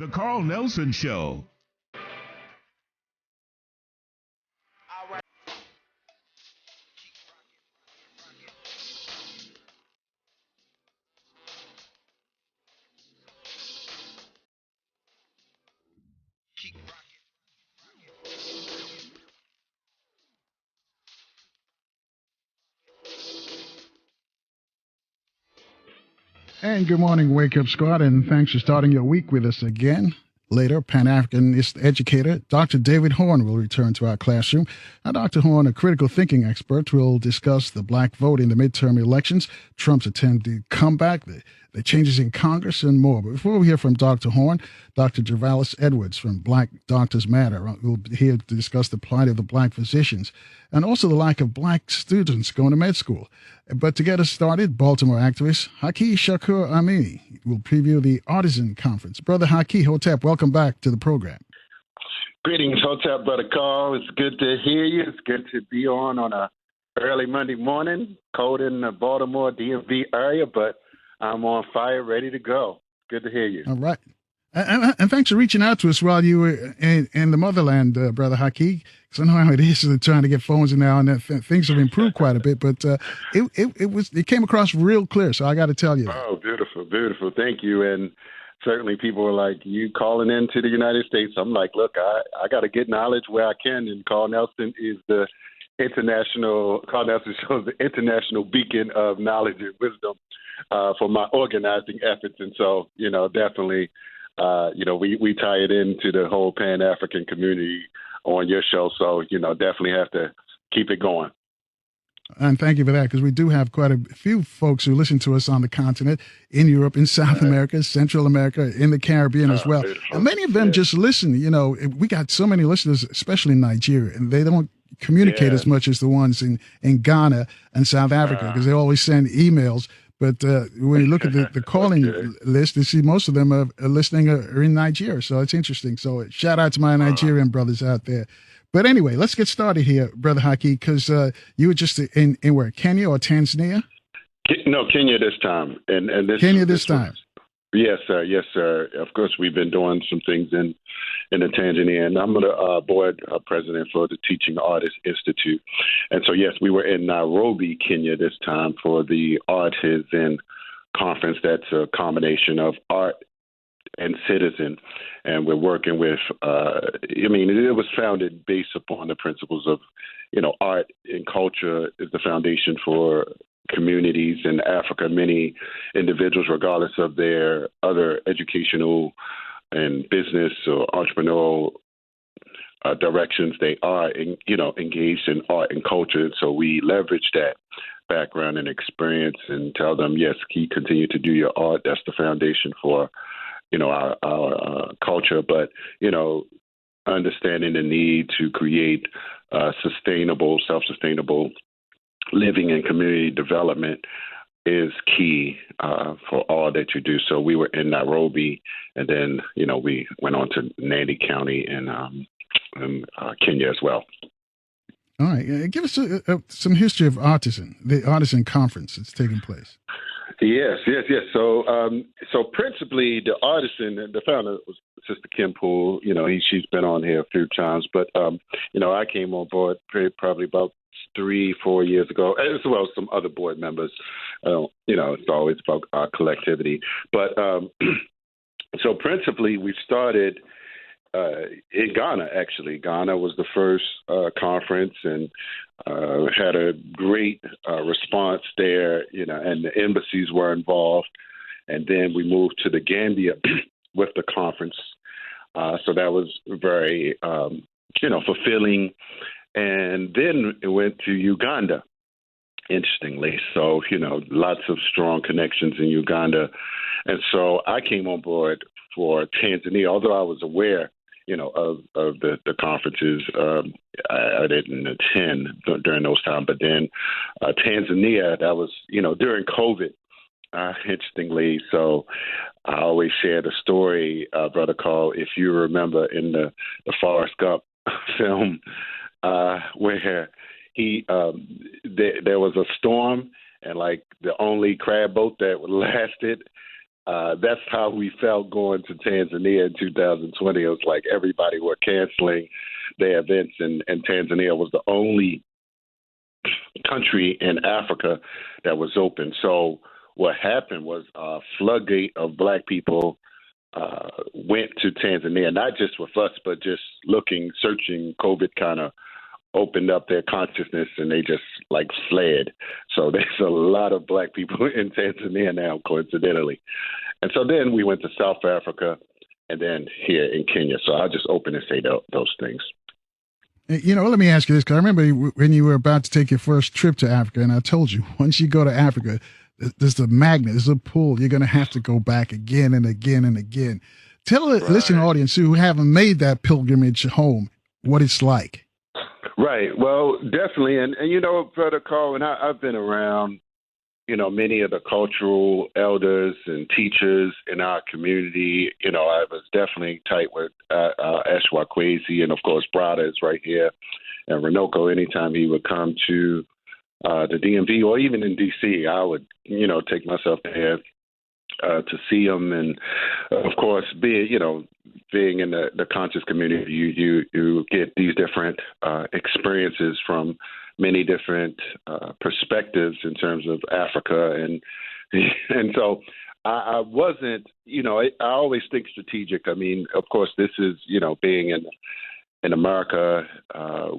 The Carl Nelson Show. And good morning, Wake Up Squad, and thanks for starting your week with us again. Later, Pan-Africanist educator Dr. David Horn will return to our classroom. Now, Dr. Horn, a critical thinking expert, will discuss the black vote in the midterm elections, Trump's attempted comeback, the changes in Congress, and more. But before we hear from Dr. Horn, Dr. Gervalis Edwards from Black Doctors Matter will be here to discuss the plight of the black physicians and also the lack of black students going to med school. But to get us started, Baltimore activist Haki Shakur Ammi will preview the Artisan Conference. Brother Haki, Hotep, welcome back to the program. Greetings, Hotep, Brother Carl. It's good to hear you. It's good to be on a early Monday morning, cold in the Baltimore DMV area, but I'm on fire, ready to go. Good to hear you. All right. And thanks for reaching out to us while you were in the motherland, Brother Haki. Because I know how it is trying to get phones now, and things have improved quite a bit. But it came across real clear, so I got to tell you that. Oh, beautiful, beautiful. Thank you. And certainly people are like, you calling into the United States. I'm like, look, I got to get knowledge where I can. And Carl Nelson is Carl Nelson shows the international beacon of knowledge and wisdom for my organizing efforts. And so, definitely, we tie it into the whole Pan-African community on your show. So, definitely have to keep it going. And thank you for that, because we do have quite a few folks who listen to us on the continent, in Europe, in South America, Central America, in the Caribbean as well. Beautiful. And many of them just listen. We got so many listeners, especially in Nigeria, and they don't communicate as much as the ones in Ghana and South Africa, because they always send emails. But when you look at the calling list, you see most of them are listening are in Nigeria. So it's interesting. So shout out to my Nigerian brothers out there. But anyway, let's get started here, Brother Haki, because you were just in where, Kenya or Tanzania? No, Kenya this time. And Kenya this time. Yes, sir. Yes, sir. Of course, we've been doing some things in the Tanzania, and I'm the board president for the Teaching Artists Institute. And so, yes, we were in Nairobi, Kenya this time for the Artisan Conference. That's a combination of art and citizen. And we're working with, it was founded based upon the principles of, art and culture is the foundation for communities in Africa. Many individuals, regardless of their other educational and business or entrepreneurial directions, they are, engaged in art and culture. So we leverage that background and experience and tell them, yes, continue to do your art. That's the foundation for, our culture. But, understanding the need to create self-sustainable living and community development is key for all that you do. So we were in Nairobi, and then, we went on to Nandi County and Kenya as well. All right. Give us some history of the Artisan Conference that's taking place. Yes. So principally, the Artisan, the founder was Sister Kim Poole. She's been on here a few times, but I came on board probably about 3-4 years ago, as well as some other board members. It's always about our collectivity. But so principally, we started in Ghana, actually. Ghana was the first conference and had a great response there, and the embassies were involved. And then we moved to the Gambia with the conference. So that was very, fulfilling. And then it went to Uganda, interestingly. So, lots of strong connections in Uganda. And so I came on board for Tanzania, although I was aware, of the conferences. I didn't attend during those times. But then Tanzania, that was, during COVID, interestingly. So I always share the story, Brother Carl, if you remember in the Forrest Gump film, where there was a storm, and like the only crab boat that lasted that's how we felt going to Tanzania in 2020. It was like everybody were canceling their events, and Tanzania was the only country in Africa that was open. So what happened was a floodgate of black people went to Tanzania, not just with us, but just looking, searching. COVID kind of opened up their consciousness, and they just like fled. So there's a lot of black people in Tanzania now, coincidentally. And so then we went to South Africa, and then here in Kenya. So I'll just open and say those things. Let me ask you this, because I remember when you were about to take your first trip to Africa, and I told you, once you go to Africa, there's a magnet, there's a pull. You're going to have to go back again and again and again. Tell the listening audience who haven't made that pilgrimage home what it's like. Right. Well, definitely. And Brother Carl, and I've been around, many of the cultural elders and teachers in our community. I was definitely tight with Ashwa Kwesi, and of course, Brada is right here, and Renoko. Anytime he would come to the DMV or even in DC, I would, take myself there to see him, and of course, being in the conscious community, you get these different experiences from many different perspectives in terms of Africa, and so I wasn't, I always think strategic. I mean, of course, this is, being in America,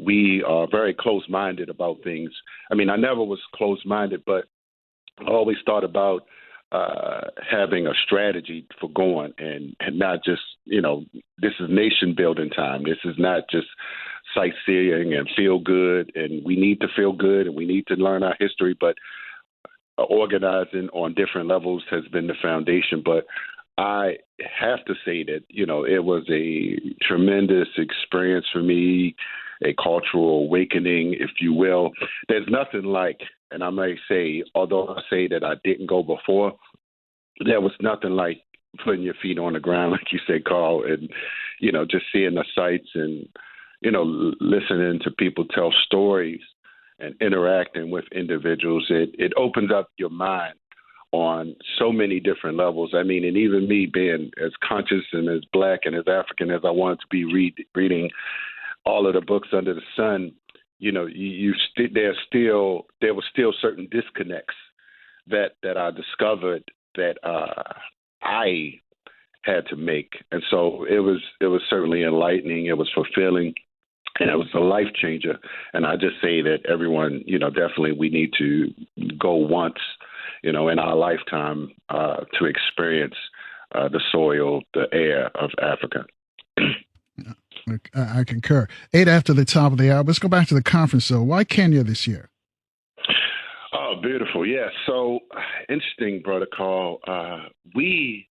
we are very close-minded about things. I mean, I never was close-minded, but I always thought about having a strategy for going, and not just, this is nation building time. This is not just sightseeing and feel good, and we need to feel good and we need to learn our history, but organizing on different levels has been the foundation. But I have to say that, it was a tremendous experience for me, a cultural awakening, if you will. There's nothing like, and I may say, although I say that I didn't go before, there was nothing like putting your feet on the ground, like you said, Carl, and, just seeing the sights and, listening to people tell stories and interacting with individuals. It opens up your mind on so many different levels. I mean, and even me being as conscious and as Black and as African as I wanted to be, reading all of the books under the sun, there were still certain disconnects that I discovered that I had to make. And so it was certainly enlightening. It was fulfilling, and it was a life changer. And I just say that everyone, definitely we need to go once, in our lifetime to experience the soil, the air of Africa. I concur. 8 after the top of the hour. Let's go back to the conference, though. Why Kenya this year? Oh, beautiful. Yeah. So interesting, Brother Carl. We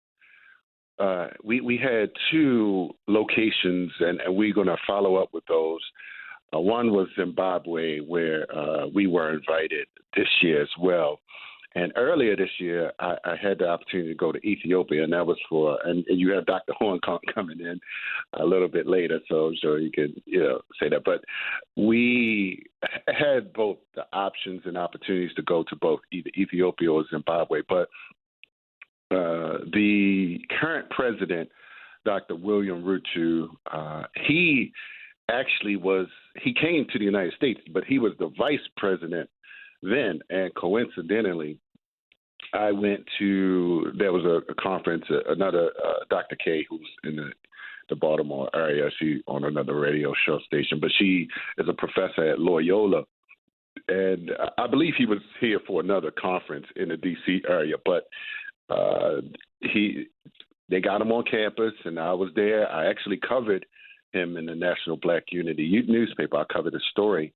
had 2 locations, and we're going to follow up with those. One was Zimbabwe, where we were invited this year as well. And earlier this year, I had the opportunity to go to Ethiopia, and that was and you have Dr. Horn coming in a little bit later, so I'm sure you could, say that. But we had both the options and opportunities to go to both either Ethiopia or Zimbabwe. But the current president, Dr. William Ruto, he came to the United States, but he was the vice president then, and coincidentally, I went to, there was a conference, another Dr. K, who's in the Baltimore area. She on another radio show station, but she is a professor at Loyola, and I believe he was here for another conference in the D.C. area. But they got him on campus, and I was there. I actually covered him in the National Black Unity newspaper. I covered his story.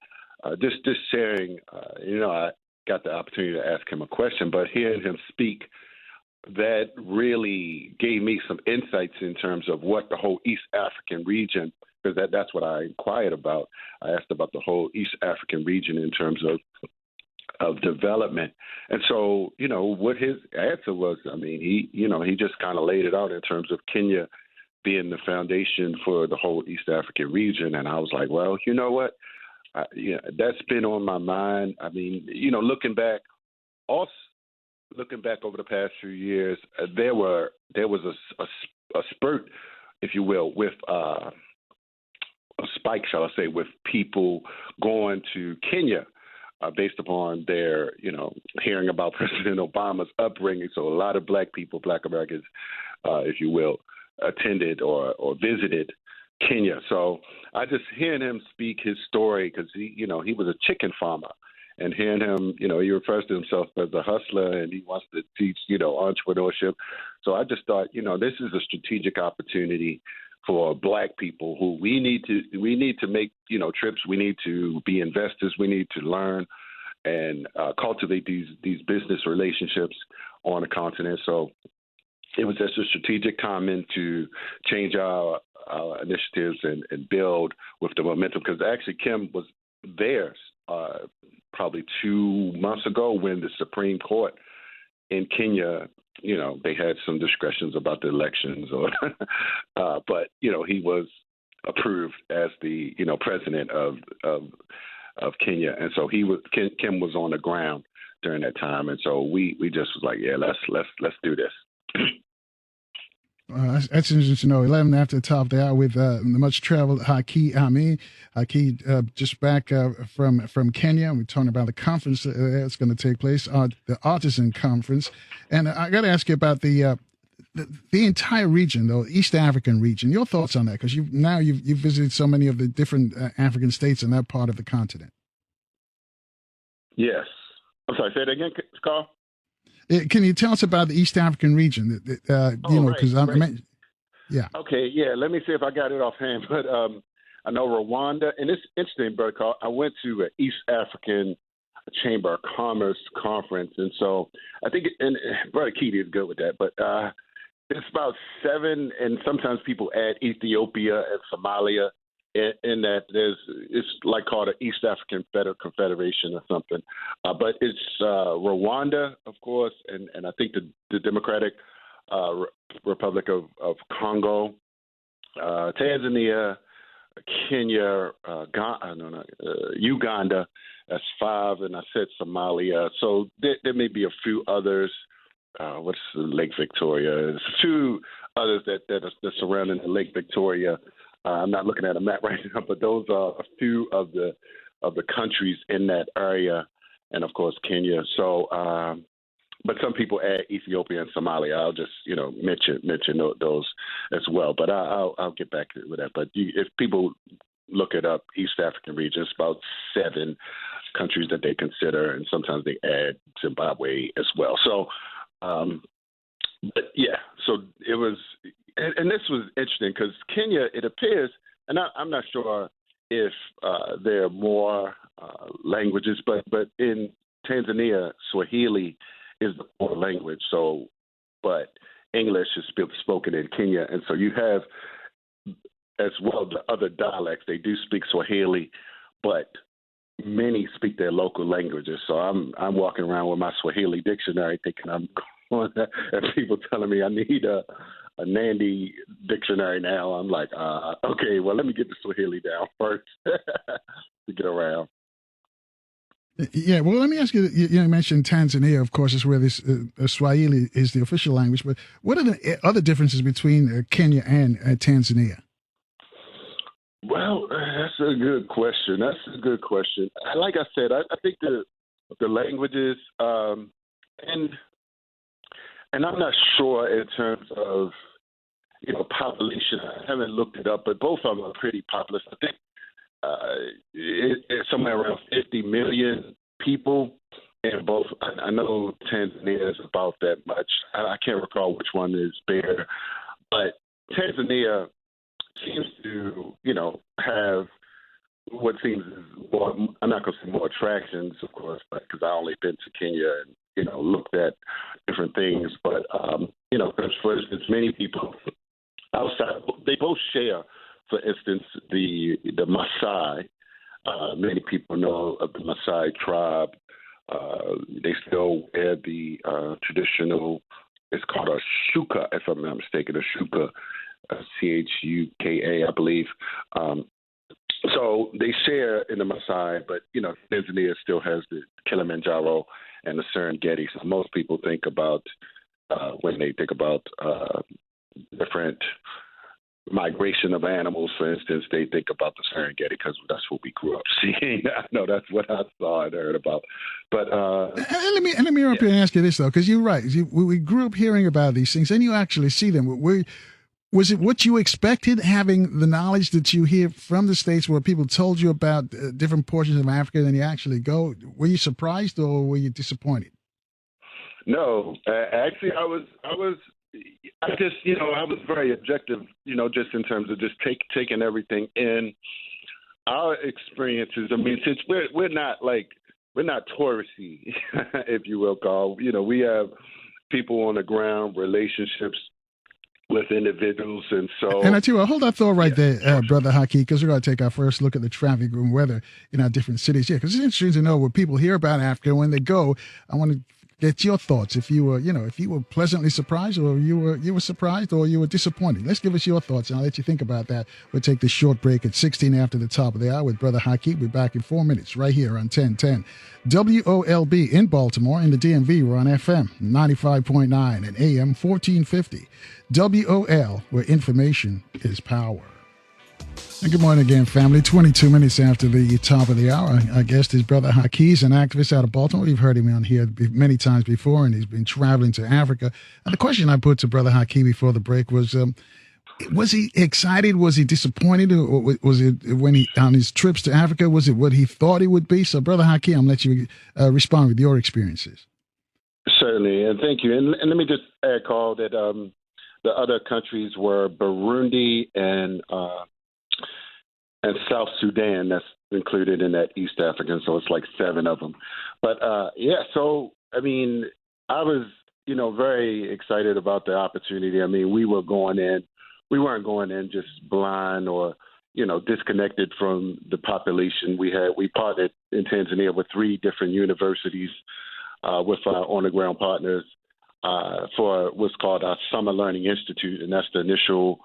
Just sharing, I got the opportunity to ask him a question, but hearing him speak, that really gave me some insights in terms of what the whole East African region, because that's what I inquired about. I asked about the whole East African region in terms of development. And so, what his answer was, I mean, he just kind of laid it out in terms of Kenya being the foundation for the whole East African region. And I was like, well, you know what? That's been on my mind. I mean, looking back, us looking back over the past few years, there was a spurt, if you will, with a spike, shall I say, with people going to Kenya based upon their, hearing about President Obama's upbringing. So a lot of black people, black Americans, if you will, attended or visited Kenya. So I just hearing him speak his story, because he was a chicken farmer, and hearing him, he refers to himself as a hustler, and he wants to teach, entrepreneurship. So I just thought, this is a strategic opportunity for black people who we need to make, trips. We need to be investors. We need to learn and cultivate these business relationships on the continent. So it was just a strategic comment to change our initiatives and build with the momentum, because actually Kim was there probably 2 months ago when the Supreme Court in Kenya, they had some discussions about the elections, but he was approved as the president of Kenya, and so Kim was on the ground during that time, and so we just was like, yeah, let's do this. That's interesting to know. 11 after the top of the hour with the much-traveled Haki Ammi. Haki, just back from Kenya. We're talking about the conference that's going to take place, the Artisan Conference. And I got to ask you about the entire region, though, East African region. Your thoughts on that? Because you've visited so many of the different African states in that part of the continent. Yes. I'm sorry, say that again, Carl? Can you tell us about the East African region? Because yeah. Okay, yeah. Let me see if I got it offhand. But I know Rwanda, and it's interesting, Brother Carl. I went to an East African Chamber of Commerce conference, and so I think, and Brother Keith is good with that. But it's about 7, and sometimes people add Ethiopia and Somalia. In that it's like called an East African Confederation or something, but it's Rwanda, of course, and I think the Democratic Republic of Congo, Tanzania, Kenya, Uganda. That's 5, and I said Somalia. So there may be a few others. What's Lake Victoria? There's a few others that are surrounding the Lake Victoria. I'm not looking at a map right now, but those are a few of the countries in that area, and of course Kenya. So, but some people add Ethiopia and Somalia. I'll just mention those as well. But I'll get back with that. But if people look it up, East African region, it's about 7 countries that they consider, and sometimes they add Zimbabwe as well. So, but yeah, so it was. And this was interesting because Kenya, it appears, and I'm not sure if there are more languages, but in Tanzania, Swahili is the core language. So, but English is spoken in Kenya, and so you have as well the other dialects. They do speak Swahili, but many speak their local languages. So I'm walking around with my Swahili dictionary, thinking I'm going, and people telling me I need a Nandi dictionary now. I'm like, okay, well, let me get the Swahili down first to get around. Yeah, well, let me ask you, you mentioned Tanzania, of course, is where this Swahili is the official language, but what are the other differences between Kenya and Tanzania? Well, that's a good question. Like I said, I think the languages, and I'm not sure in terms of, population. I haven't looked it up, but both of them are pretty populous. I think it's somewhere around 50 million people in both. I know Tanzania is about that much. I can't recall which one is bigger, but Tanzania seems to, have what seems more, I'm not going to say more attractions, of course, because I only been to Kenya and, looked at different things. But, for instance, many people outside, they both share, for instance, the Maasai. Many people know of the Maasai tribe. They still wear the traditional, it's called a shuka, if I'm not mistaken, a shuka, Chuka, I believe. So they share in the Maasai, but, Tanzania still has the Kilimanjaro and the Serengeti. So most people think about when they think about different migration of animals, for instance, they think about the Serengeti because that's what we grew up seeing. I know that's what I saw and heard about. But let me interrupt you and ask you this though, because you're right. We grew up hearing about these things, and you actually see them. Was it what you expected, having the knowledge that you hear from the States, where people told you about different portions of Africa, and then you actually go? Were you surprised or were you disappointed? No, actually, I was. I just, I was very objective, just in terms of just taking everything in. Our experiences, I mean, since we're not touristy, if you will, Carl. We have people on the ground, relationships with individuals, and so. And I tell you what, hold that thought right there, Brother Haki, because we're going to take our first look at the traffic and weather in our different cities. Yeah, because it's interesting to know what people hear about Africa when they go. I want to get your thoughts. If you were pleasantly surprised, or you were surprised, or you were disappointed. Let's give us your thoughts, and I'll let you think about that. We'll take this short break at 16 after the top of the hour with Brother Haki. We'll be back in 4 minutes right here on 1010 WOLB in Baltimore. In the DMV, we're on FM 95.9 and AM 1450. WOL, where information is power. And good morning again, family. 22 minutes after the top of the hour. Our guest is Brother Haki. He's an activist out of Baltimore. We've heard him on here many times before, and he's been traveling to Africa. And the question I put to Brother Haki before the break was he excited? Was he disappointed? Or was it when he on his trips to Africa? Was it what he thought it would be? So, Brother Haki, I'm going to let you respond with your experiences. Certainly, and thank you. And let me just add, Carl, that the other countries were Burundi and South Sudan. That's included in that East African, so it's like 7 of them. But so I mean, I was very excited about the opportunity. I mean, we weren't going in just blind or disconnected from the population. We partnered in Tanzania with 3 different universities with our on the ground partners for what's called our Summer Learning Institute, and that's the initial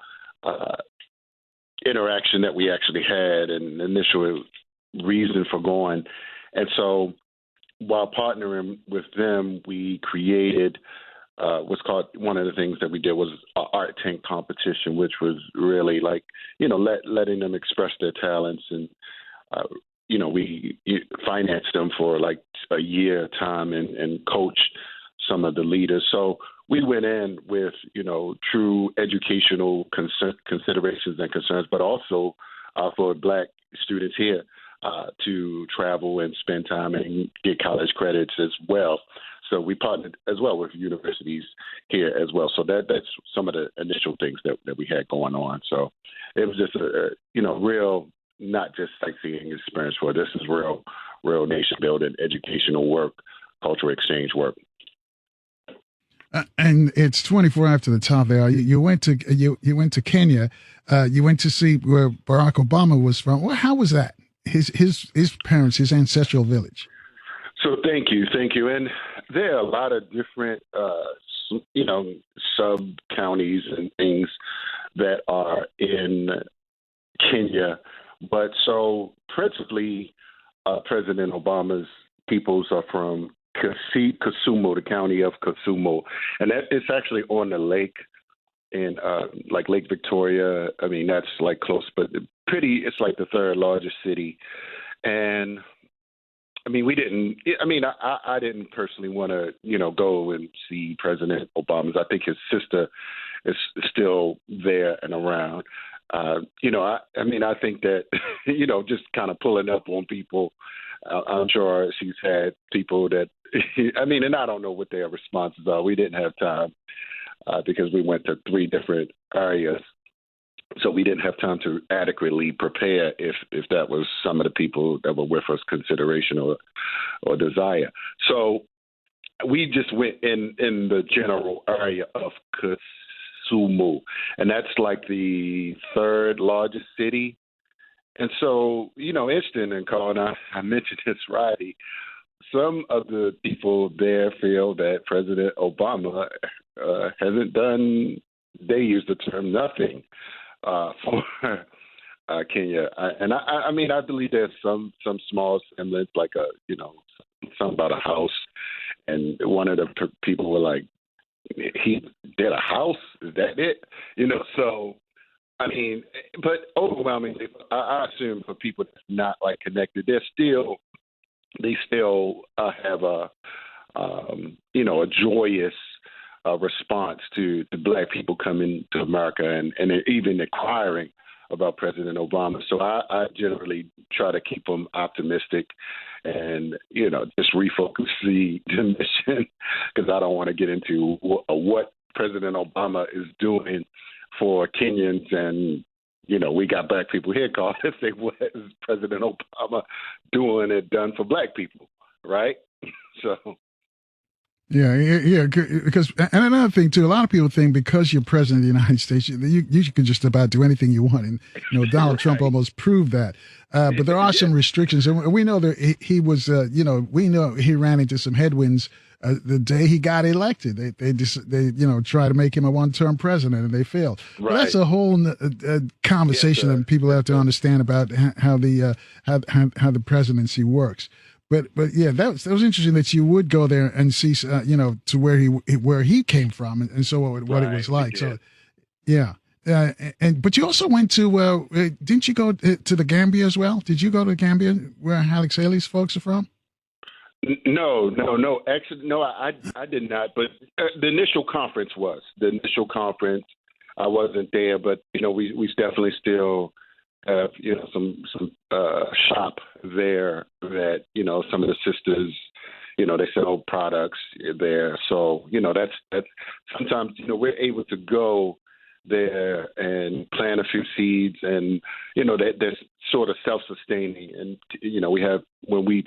interaction that we actually had and initial reason for going. And so while partnering with them, we created what's called, one of the things that we did was an art tank competition, which was really like, letting them express their talents. And, we financed them for like a year time and coached some of the leaders. So we went in with, true educational considerations and concerns, but also for Black students here to travel and spend time and get college credits as well. So we partnered as well with universities here as well. So that's some of the initial things that we had going on. So it was just a real, not just sightseeing experience for this is real nation building, educational work, cultural exchange work. And it's 24 after the top there. You went to Kenya. You went to see where Barack Obama was from. Well, how was that? His parents, his ancestral village. So thank you. And there are a lot of different sub counties and things that are in Kenya, but so principally President Obama's peoples are from Kisumu, the county of Kisumu, and it's actually on the lake in like Lake Victoria. I mean, that's like close, but it's like the 3rd largest city. And I mean, I didn't personally want to, go and see President Obama's. I think his sister is still there and around. I think that, just kind of pulling up on people. I'm sure she's had people that, and I don't know what their responses are. We didn't have time because we went to 3 different areas. So we didn't have time to adequately prepare if that was some of the people that were with us consideration or desire. So we just went in the general area of Kisumu, and that's like the 3rd largest city. And so, interesting, and Carl, and I mentioned this Friday, some of the people there feel that President Obama hasn't done, they use the term nothing for Kenya. I believe there's some small semblance, like something about a house and one of the people were like, he did a house? Is that it? So, I mean, but overwhelmingly, I assume for people that's not like connected, they still have a joyous response to Black people coming to America and even inquiring about President Obama. So I generally try to keep them optimistic and, just refocus the mission, because I don't want to get into what President Obama is doing for Kenyans. And, we got Black people here calling and say, what is President Obama done for Black people, right? So. Yeah. Because, and another thing too, a lot of people think because you're president of the United States, you can just about do anything you want, and Donald Right. Trump almost proved that. But there are some restrictions, and we know that he was, we know he ran into some headwinds the day he got elected. They try to make him a one-term president, and they failed. Right. But that's a whole conversation that people have to understand about how the presidency works. But yeah, that was interesting that you would go there and see, to where he came from, and so what it was like. So, yeah, but you also went to, didn't you go to the Gambia as well? Did you go to Gambia, where Alex Haley's folks are from? No. Actually, no, I did not. But the initial conference, I wasn't there, but we definitely still have some shop there that some of the sisters they sell products there, so that's sometimes we're able to go there and plant a few seeds, and that's sort of self-sustaining. And we have, when we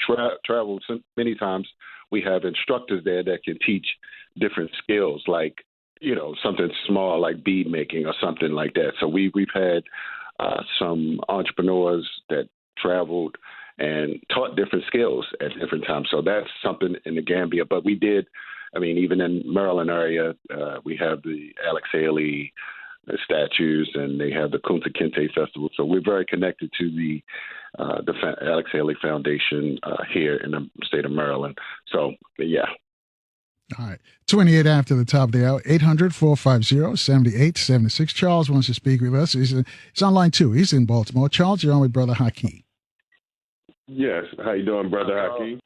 travel many times, we have instructors there that can teach different skills, like something small like bead making or something like that. So we've had some entrepreneurs that traveled and taught different skills at different times. So that's something in the Gambia. But we did, even in Maryland area, we have the Alex Haley statues, and they have the Kunta Kinte Festival. So we're very connected to the Alex Haley Foundation here in the state of Maryland. So, yeah. All right. 28 after the top of the hour, 800-450-7876. Charles wants to speak with us. He's on line 2. He's in Baltimore. Charles, you're on with Brother Haki. Yes. How you doing, Brother Haki?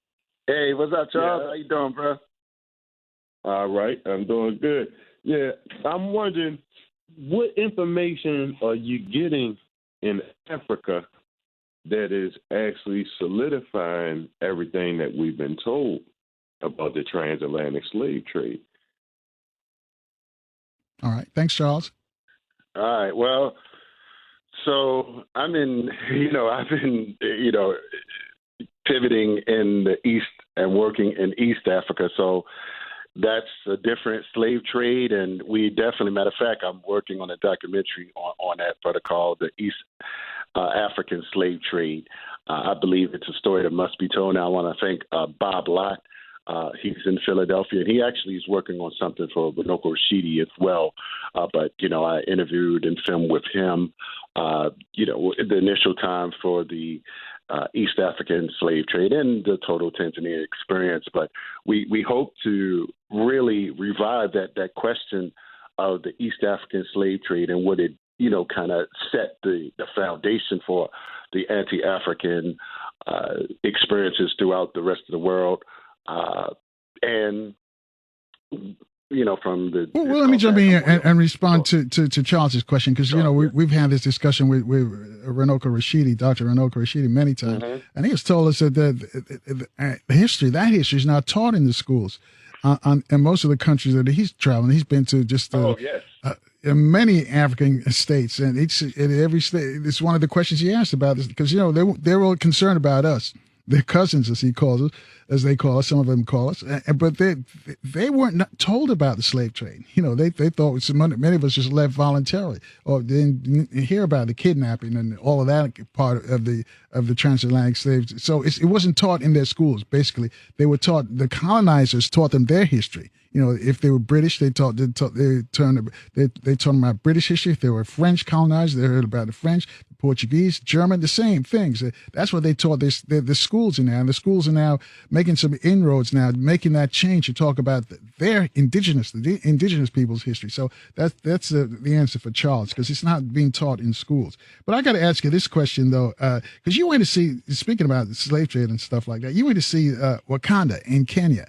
Hey, what's up, Charles? Yeah. How you doing, bro? All right. I'm doing good. Yeah. I'm wondering, what information are you getting in Africa that is actually solidifying everything that we've been told about the transatlantic slave trade? All right. Thanks, Charles. All right. Well, so I've been pivoting in the East and working in East Africa. So that's a different slave trade. And we definitely, matter of fact, I'm working on a documentary on that protocol, the East African slave trade. I believe it's a story that must be told. Now, I want to thank Bob Lott. He's in Philadelphia, and he actually is working on something for Runoko Rashidi as well. But I interviewed and filmed with him, the initial time for the East African slave trade and the total Tanzania experience. But we hope to really revive that question of the East African slave trade and what it, kind of set the foundation for the anti-African experiences throughout the rest of the world. And from the well, let me jump in here and respond to Charles's question, because we've had this discussion with Runoko Rashidi, Dr. Runoko Rashidi, many times, and he has told us that the history is not taught in the schools. In most of the countries that he's traveling, he's been to just in many African states, and in every state, it's one of the questions he asked about this, because they're all concerned about us. Their cousins, as he calls us, as they call us, some of them call us, but they weren't told about the slave trade. They thought many of us just left voluntarily, or didn't hear about the kidnapping and all of that part of the transatlantic slaves. So it wasn't taught in their schools. Basically, they were taught. The colonizers taught them their history. If they were British, they taught them about British history. If they were French colonizers, they heard about the French. Portuguese, German, the same things. That's what they taught the schools in now. And the schools are now making some inroads now, making that change to talk about the indigenous people's history. So that's the answer for Charles, because it's not being taught in schools. But I got to ask you this question, though, because you went to see, speaking about the slave trade and stuff like that, you went to see Wakanda in Kenya.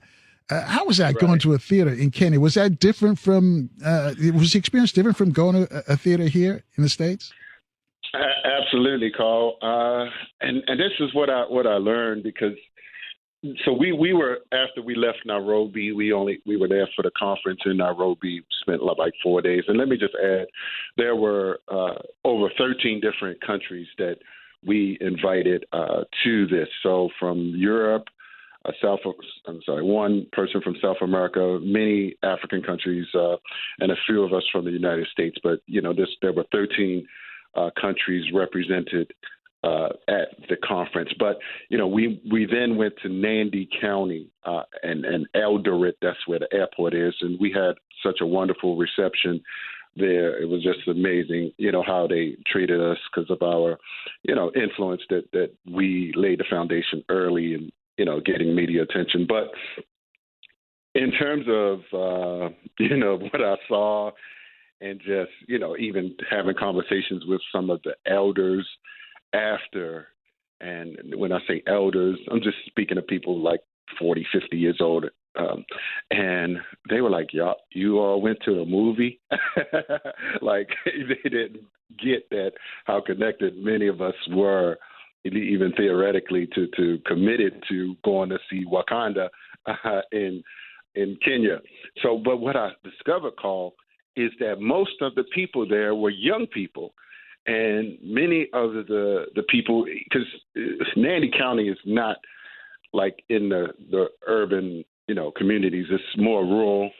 How was that, going to a theater in Kenya? Was that different from, was the experience different from going to a theater here in the States? Absolutely, Carl. And this is what I learned, because so we were, after we left Nairobi, we were there for the conference in Nairobi, spent like 4 days. And let me just add, there were over 13 different countries that we invited to this. So from Europe, one person from South America, many African countries, and a few of us from the United States. But there were 13 countries represented at the conference. But we then went to Nandi County and Eldoret. That's where the airport is, and we had such a wonderful reception there. It was just amazing, how they treated us because of our, influence that we laid the foundation early and getting media attention. But in terms of, what I saw and just, even having conversations with some of the elders after, and when I say elders, I'm just speaking of people like 40, 50 years old. And they were like, "Y'all, you all went to a movie?" Like they didn't get that, how connected many of us were, even theoretically, to committed to going to see Wakanda in Kenya. So, but what I discovered, Carl, is that most of the people there were young people, and many of the people, because Nandi County is not like in the urban communities. It's more rural,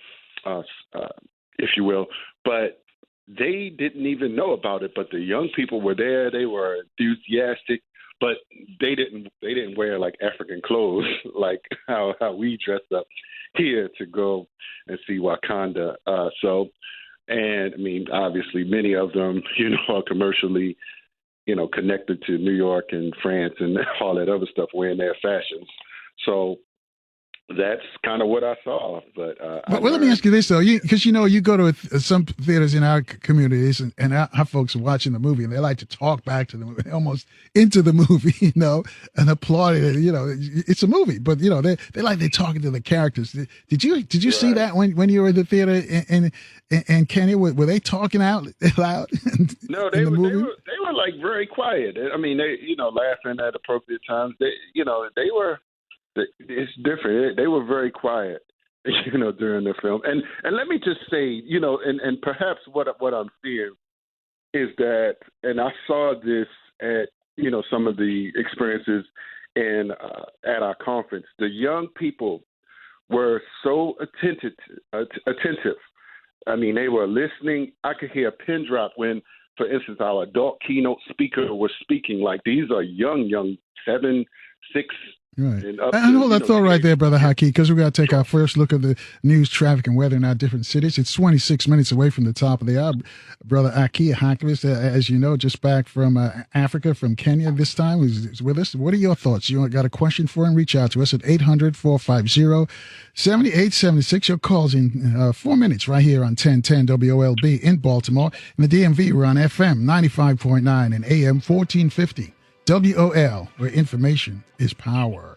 if you will, but they didn't even know about it. But the young people were there; they were enthusiastic. But they didn't wear like African clothes like how we dressed up here to go and see Wakanda. And I mean, obviously, many of them, are commercially, connected to New York and France and all that other stuff, wearing their fashions. So that's kind of what I saw. But let me ask you this, though, because you go to some theaters in our communities, and our folks are watching the movie, and they like to talk back to the movie, almost into the movie, and applaud it. It's a movie, but they like they're talking to the characters. Did you see that when you were in the theater in Kenya? Were they talking out loud? No, they were like very quiet. I mean, they laughing at appropriate times. They were. It's different. They were very quiet, during the film. And let me just say, and perhaps what I'm seeing is that, and I saw this at, some of the experiences at our conference. The young people were so attentive. I mean, they were listening. I could hear a pin drop when, for instance, our adult keynote speaker was speaking. Like, these are young, 7, 6. Right. I hold that thought right there, Brother Haki, because we're going to take our first look at the news, traffic, and weather in our different cities. It's 26 minutes away from the top of the hour. Brother Haki, as you know, just back from Africa, from Kenya this time, is with us. What are your thoughts? You got a question for him? Reach out to us at 800-450-7876. Your call's in 4 minutes right here on 1010 WOLB in Baltimore. In the DMV, we're on FM 95.9 and AM 1450. WOL, where information is power.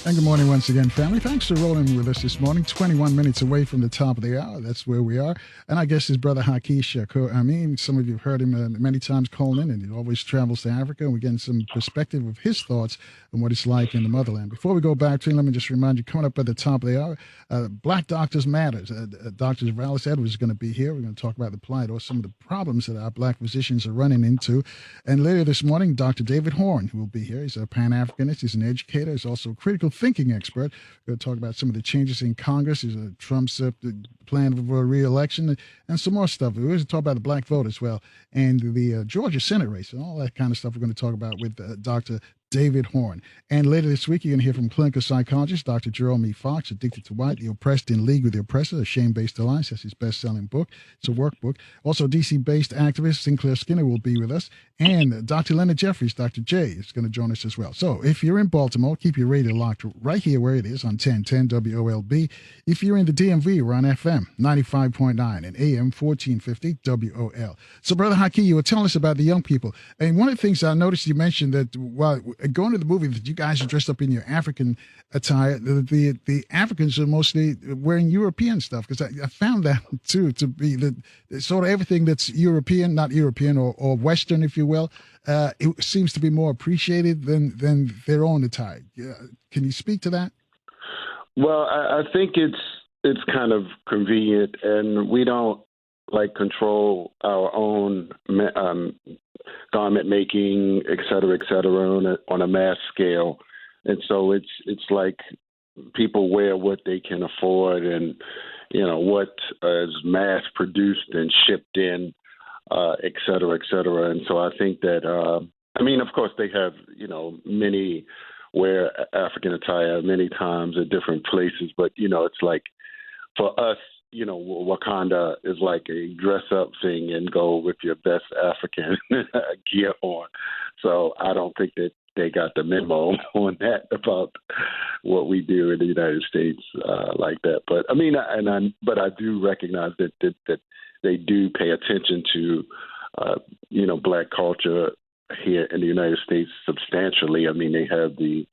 And good morning once again, family. Thanks for rolling with us this morning. 21 minutes away from the top of the hour. That's where we are. And I guess his brother Haki Shakur Ammi. Some of you have heard him many times calling in, and he always travels to Africa. And we're getting some perspective of his thoughts on what it's like in the motherland. Before we go back to him, let me just remind you, coming up at the top of the hour, Black Doctors Matters. Dr. Valis Edwards is going to be here. We're going to talk about the plight or some of the problems that our black physicians are running into. And later this morning, Dr. David Horn will be here. He's a Pan-Africanist. He's an educator. He's also a critical thinking expert. We're going to talk about some of the changes in Congress. He's Trump's plan for a re-election and some more stuff. We're going to talk about the black vote as well and the Georgia Senate race and all that kind of stuff we're going to talk about with Dr. David Horn. And later this week, you're going to hear from clinical psychologist Dr. Jerome E. Fox, Addicted to White, The Oppressed in League with the Oppressor, A Shame-Based Alliance. That's his best-selling book. It's a workbook. Also, D.C.-based activist Sinclair Skinner will be with us. And Dr. Leonard Jeffries, Dr. J, is going to join us as well. So if you're in Baltimore, keep your radio locked right here where it is on 1010 WOLB. If you're in the DMV, we're on FM 95.9 and AM 1450 WOL. So, Brother Haki, you were telling us about the young people. And one of the things I noticed you mentioned that while going to the movie that you guys are dressed up in your African attire, the Africans are mostly wearing European stuff, because I found that too to be the sort of everything that's European, not European or Western, if you will. It seems to be more appreciated than their own attire. Can you speak to that? Well, I think it's kind of convenient, and we don't control our own garment making, et cetera, on a mass scale. And so it's like people wear what they can afford, and what is mass produced and shipped in, et cetera, et cetera. And so I think that of course they have many wear African attire many times at different places, but it's like for us, Wakanda is like a dress-up thing and go with your best African gear on. So I don't think that they got the memo on that about what we do in the United States like that. But but I do recognize that they do pay attention to Black culture here in the United States substantially. They have the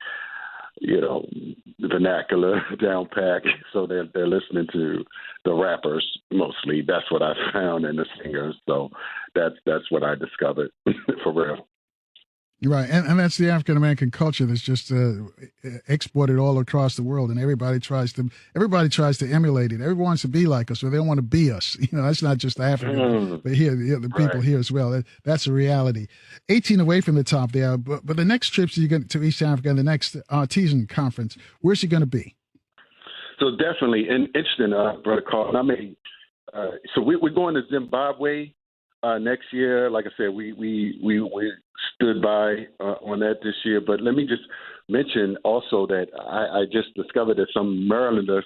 vernacular down pack, so they're listening to the rappers mostly. That's what I found, in the singers. So that's what I discovered for real. Right, and that's the African American culture that's just exported all across the world, and everybody tries to emulate it. Everyone wants to be like us, or they don't want to be us. That's not just Africa, but here the people here as well. That's a reality. 18 away from the top there, but the next trips you get to East Africa, and the next Artisan conference, where's it going to be? So definitely, and interesting, Brother Carl. So we're going to Zimbabwe. Next year, like I said, we stood by on that this year. But let me just mention also that I just discovered that some Marylanders,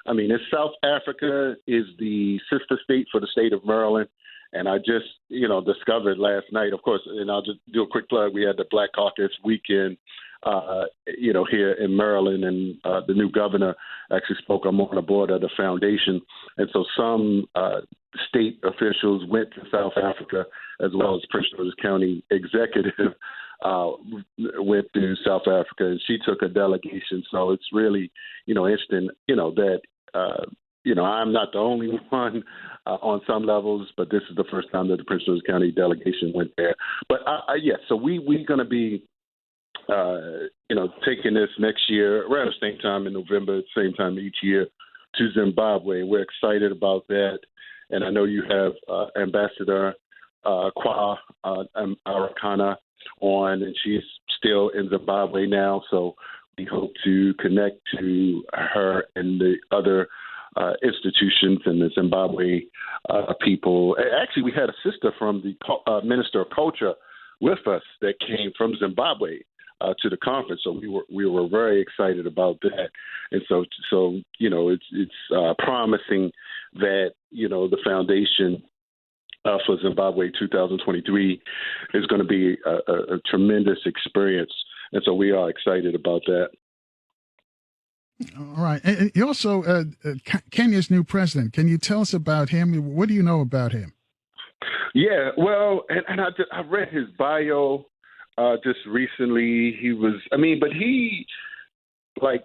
it's South Africa is the sister state for the state of Maryland. And I just, discovered last night, of course, and I'll just do a quick plug. We had the Black Caucus weekend, here in Maryland, and the new governor actually spoke. I'm on the board of the foundation. And so some state officials went to South Africa, as well as Prince George's County executive went to South Africa, and she took a delegation. So it's really, interesting, that, I'm not the only one on some levels, but this is the first time that the Prince George's County delegation went there. But so we're going to be, taking this next year around the same time in November, same time each year, to Zimbabwe. We're excited about that. And I know you have Ambassador Kwa Arakana on, and she's still in Zimbabwe now. So we hope to connect to her and the other institutions and the Zimbabwe people. Actually, we had a sister from the Minister of Culture with us that came from Zimbabwe to the conference. So we were very excited about that. And so it's promising that, the foundation for Zimbabwe 2023 is going to be a tremendous experience. And so we are excited about that. All right. And you also, Kenya's new president, can you tell us about him? What do you know about him? Yeah, well, and I read his bio just recently. He was, but he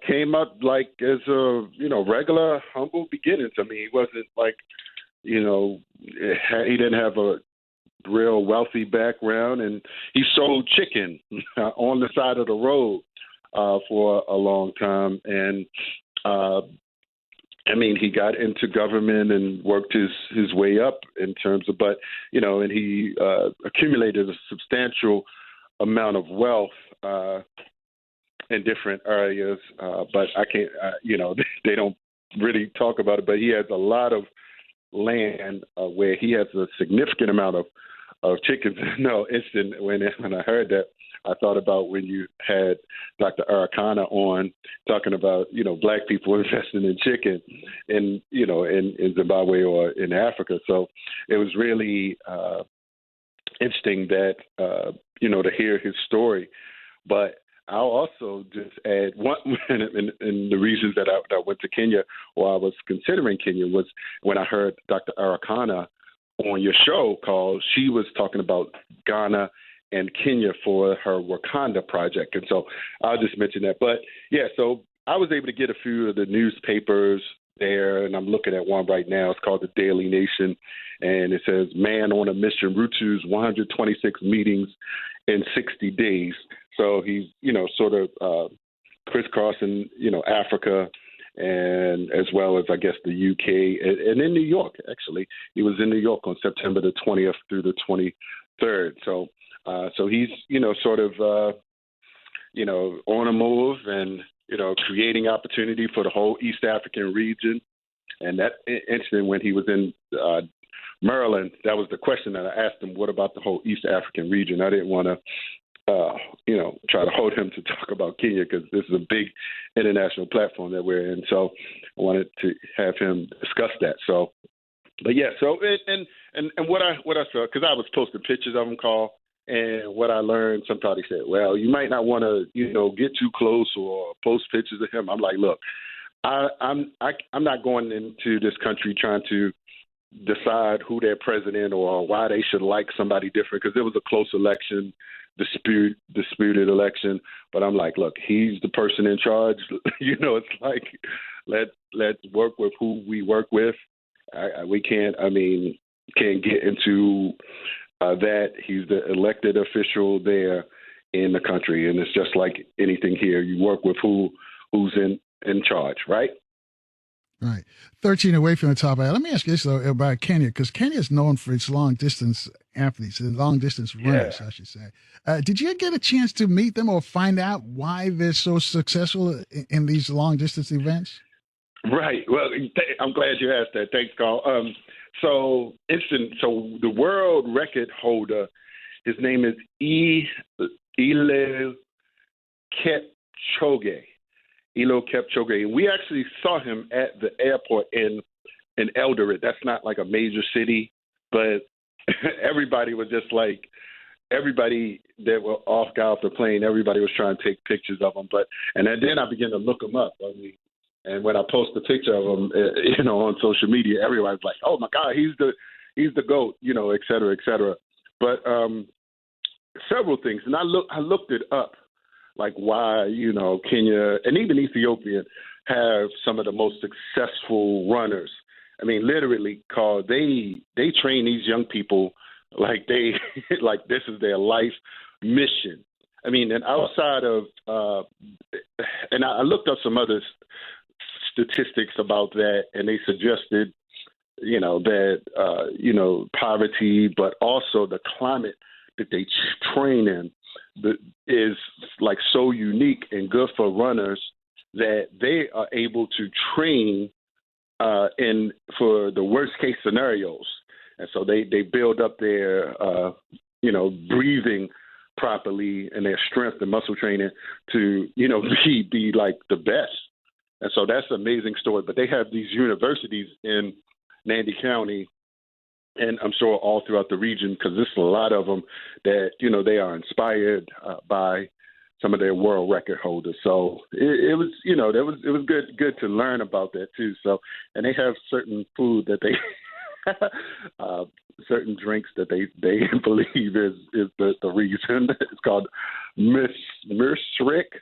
came up as a, regular, humble beginnings. He wasn't he didn't have a real wealthy background, and he sold chicken on the side of the road for a long time. And he got into government and worked his way up in terms of, and he accumulated a substantial amount of wealth in different areas. But I can't, they don't really talk about it, but he has a lot of land where he has a significant amount of chickens. No, instant when I heard that I thought about when you had Dr. Arikana on talking about, Black people investing in chicken in Zimbabwe or in Africa. So it was really interesting that, to hear his story. But I'll also just add one, and the reasons that I went to Kenya, or I was considering Kenya, was when I heard Dr. Arikana on your show called, she was talking about Ghana and Kenya for her Wakanda project. And so I'll just mention that. But yeah, so I was able to get a few of the newspapers there, and I'm looking at one right now. It's called the Daily Nation, and it says, "Man on a Mission, Rutu's 126 meetings in 60 days." So he's, sort of crisscrossing, Africa, and as well as, I guess, the UK and in New York, actually. He was in New York on September the 20th through the 23rd. So he's, sort of, on a move and, creating opportunity for the whole East African region. And that incident when he was in Maryland, that was the question that I asked him, what about the whole East African region? I didn't want to, try to hold him to talk about Kenya because this is a big international platform that we're in. So I wanted to have him discuss that. So, but yeah, so and what I saw, because I was posting pictures of him, Carl, and what I learned, somebody said, well, you might not want to, get too close or post pictures of him. I'm like, look, I'm not going into this country trying to decide who their president or why they should like somebody different, because it was a close election, disputed election. But I'm like, look, he's the person in charge. It's like, let's work with who we work with. We can't get into that. He's the elected official there in the country, and it's just like anything here. You work with who's in charge, right? Right. 13 away from the top. Let me ask you this, though, about Kenya, because Kenya is known for its long-distance athletes, long-distance runners, I should say. Did you get a chance to meet them or find out why they're so successful in these long-distance events? Right. Well, I'm glad you asked that. Thanks, Carl. So the world record holder, his name is Ilo Kipchoge. And we actually saw him at the airport in Eldoret. That's not like a major city, but everybody was just like, everybody that were got off the plane, everybody was trying to take pictures of him. And then I began to look him up. And when I post a picture of him, on social media, everybody's like, "Oh my God, he's the GOAT," et cetera, et cetera. But several things, and I looked it up, like why Kenya and even Ethiopia have some of the most successful runners. I mean, literally, Carl, they train these young people like like this is their life mission. I mean, and outside of and I looked up some other statistics about that, and they suggested, that poverty, but also the climate that they train in is like so unique and good for runners that they are able to train for the worst case scenarios. And so they build up their, breathing properly and their strength and muscle training to, be like the best. And so that's an amazing story. But they have these universities in Nandi County, and I'm sure all throughout the region, because there's a lot of them that, they are inspired by some of their world record holders. So it was, it was good to learn about that too. So, and they have certain food that they, certain drinks that they believe is the reason. It's called Mirsrik.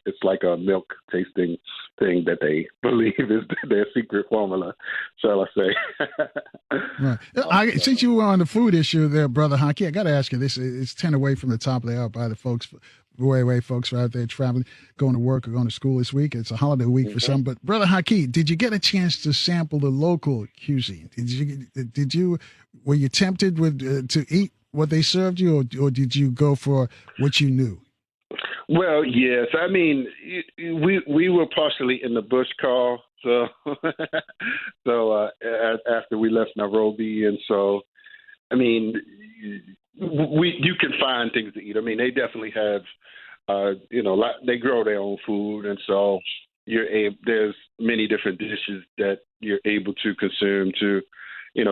It's like a milk tasting thing that they believe is their secret formula, shall I say. Right. Since you were on the food issue there, Brother Haki, I got to ask you this. It's 10 away from the top there out by the folks, way folks are out there traveling, going to work or going to school this week. It's a holiday week for some. But Brother Haki, did you get a chance to sample the local cuisine? Were you tempted to eat what they served you, or did you go for what you knew? Well, yes. I mean, we were partially in the bush, Carl. So after we left Nairobi, and so I mean, you can find things to eat. I mean, they definitely have, they grow their own food, and so there's many different dishes that you're able to consume.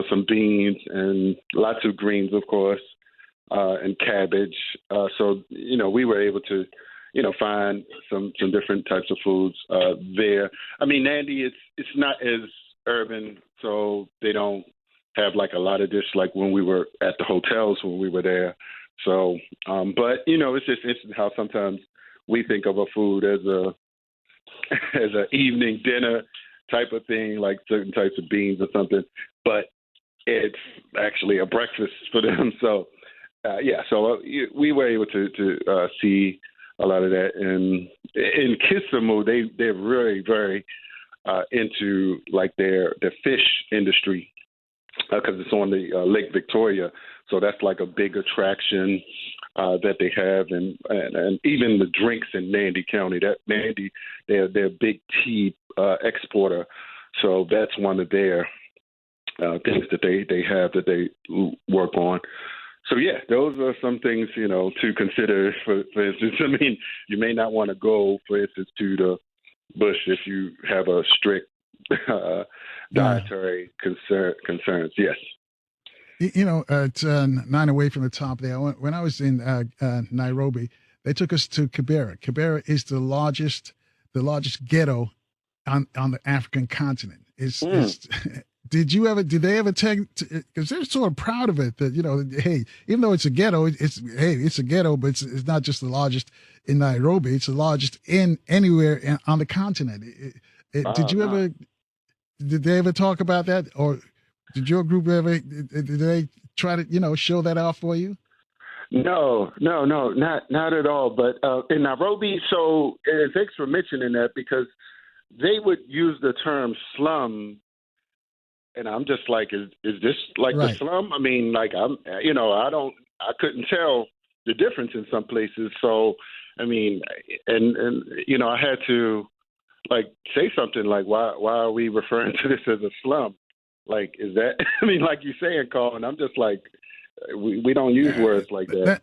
Some beans and lots of greens, of course, and cabbage. So we were able to, find some different types of foods there. I mean, Nandi, it's not as urban, so they don't have like a lot of dishes like when we were at the hotels when we were there. So, but it's just interesting how sometimes we think of a food as an evening dinner type of thing, like certain types of beans or something, but it's actually a breakfast for them. So, we were able to see a lot of that. And in Kisumu, they're really very into like their fish industry because it's on the Lake Victoria. So that's like a big attraction that they have, and even the drinks in Nandi County. That Nandi, they're a big tea exporter, so that's one of their things that they have that they work on. So yeah, those are some things to consider. For instance, I mean, you may not want to go, for instance, to the bush if you have a strict dietary concerns. Yes. It's 9 away from the top there. When I was in Nairobi, they took us to Kibera. Kibera is the largest ghetto on the African continent. Did they ever take? Because they're sort of proud of it. That hey, even though it's a ghetto, it's a ghetto, but it's not just the largest in Nairobi. It's the largest in anywhere on the continent. Did they ever talk about that, or did your group ever? Did they try to show that off for you? No, not at all. But in Nairobi, so thanks for mentioning that, because they would use the term slum. And I'm just like, is this like right. the slum? I mean, like I couldn't tell the difference in some places. So, I mean, and I had to like say something like, why are we referring to this as a slum? Like, is that? I mean, like you saying, Colin, I'm just like, we don't use words like that.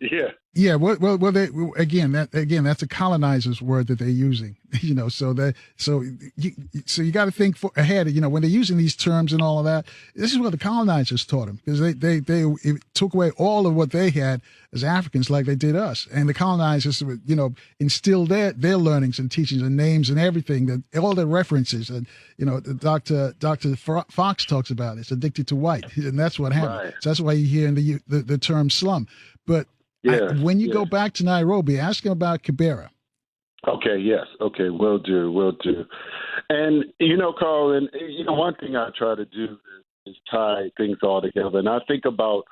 Yeah. Well. That's a colonizer's word that they're using. So you got to think ahead. When they're using these terms and all of that, this is what the colonizers taught them, because they took away all of what they had as Africans, like they did us, and the colonizers instilled their learnings and teachings and names and everything, that all the references, and Dr. Fox talks about it. It's addicted to white, and that's what happened. Right. So that's why you hear in the term slum. But when you go back to Nairobi, ask him about Kibera. Okay, yes. Okay, will do. And, Carl, and, one thing I try to do is tie things all together. And I think about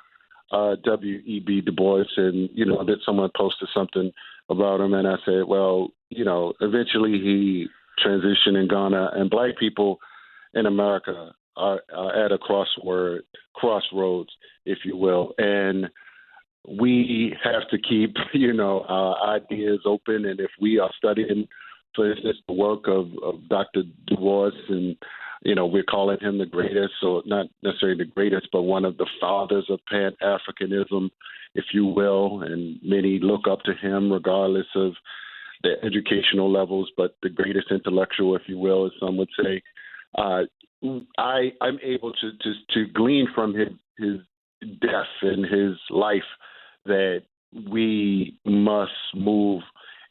W.E.B. Du Bois, and, that someone posted something about him, and I said, well, eventually he transitioned in Ghana, and black people in America are at a crossroads, if you will. And we have to keep, our ideas open. And if we are studying, for instance, the work of Dr. Du Bois, and, we're calling him the greatest, or not necessarily the greatest, but one of the fathers of Pan-Africanism, if you will. And many look up to him regardless of their educational levels, but the greatest intellectual, if you will, as some would say. I'm able to glean from his death and his life that we must move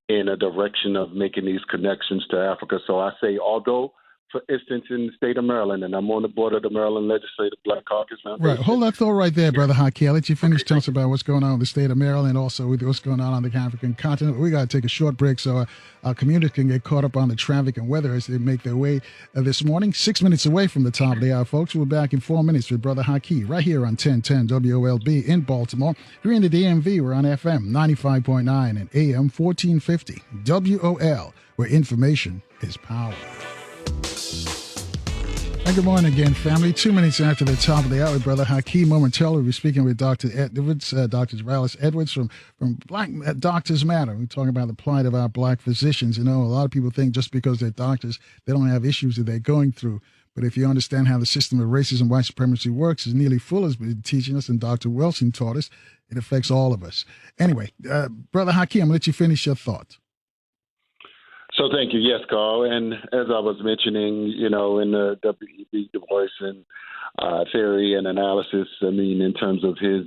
in a direction of making these connections to Africa. So I say, although, for instance, in the state of Maryland, and I'm on the board of the Maryland Legislative Black Caucus Foundation. Right. Hold that thought right there, Brother Haki. I'll let you finish. Tell us about what's going on in the state of Maryland, also with what's going on the African continent. We got to take a short break so our community can get caught up on the traffic and weather as they make their way this morning. 6 minutes away from the top of the hour, folks. We're back in 4 minutes with Brother Haki right here on 1010 WOLB in Baltimore. If you're in the DMV, we're on FM 95.9 and AM 1450 WOL, where information is power. And good morning again, family. 2 minutes after the top of the hour, Brother Haki. Momentarily, we'll be speaking with Dr. Edwards, Dr. Jarrell Edwards from Black Doctors Matter. We're talking about the plight of our black physicians. You know, a lot of people think just because they're doctors, they don't have issues that they're going through. But if you understand how the system of racism, white supremacy works, as Neely Fuller's been teaching us and Dr. Wilson taught us, it affects all of us. Anyway, Brother Haki, I'm going to let you finish your thought. So thank you. Yes, Carl. And as I was mentioning, you know, in the W.E.B. Du Bois theory and analysis, I mean, in terms of his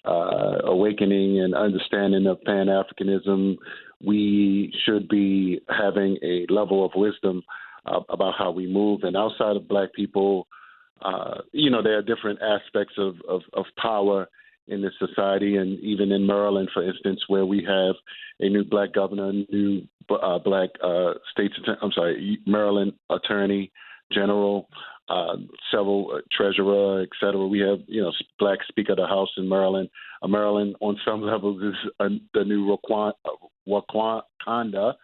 awakening and understanding of Pan-Africanism, we should be having a level of wisdom about how we move. And outside of black people, you know, there are different aspects of power in this society. And even in Maryland, for instance, where we have a new black governor, new black Maryland attorney general, several treasurer, et cetera. We have, you know, black Speaker of the House in Maryland. Maryland, on some levels, is the new Wakanda,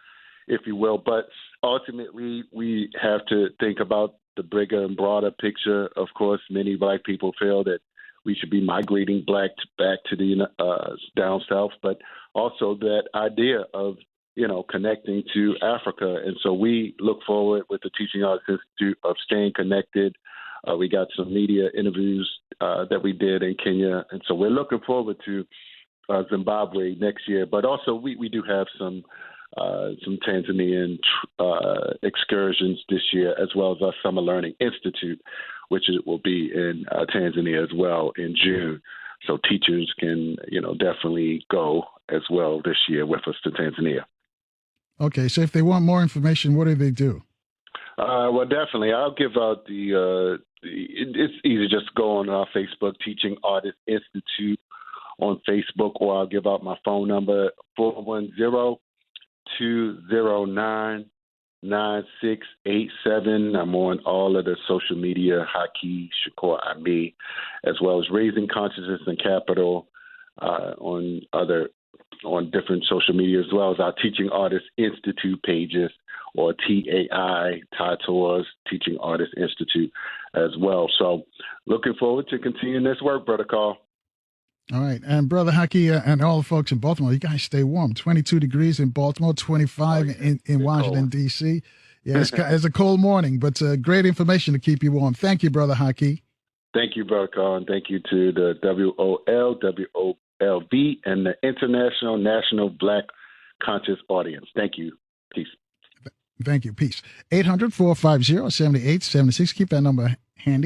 if you will. But ultimately, we have to think about the bigger and broader picture. Of course, many black people feel that we should be migrating back to the down south, but also that idea of, you know, connecting to Africa. And so we look forward with the Teaching Arts Institute of staying connected. We got some media interviews that we did in Kenya. And so we're looking forward to Zimbabwe next year. But also we do have some Tanzanian excursions this year, as well as our Summer Learning Institute, which will be in Tanzania as well in June. So teachers can, you know, definitely go as well this year with us to Tanzania. Okay, so if they want more information, what do they do? Well, definitely. I'll give out it's easy, just go on our Facebook, Teaching Artist Institute on Facebook, or I'll give out my phone number, 410-209-9687. I'm on all of the social media, Haki Shakur Ammi, as well as Raising Consciousness and Capital on different social media, as well as our Teaching Artists Institute pages, or TAI, Taito's Teaching Artists Institute as well. So looking forward to continuing this work, Brother Carl. All right. And Brother Haki and all the folks in Baltimore, you guys stay warm. 22 degrees in Baltimore, 25 in Washington, D.C. Yeah, it's a cold morning, but great information to keep you warm. Thank you, Brother Haki. Thank you, Brother Carl, and thank you to the WOLV, and the International National Black Conscious Audience. Thank you. Peace. Thank you. Peace. 800-450-7876. Keep that number handy.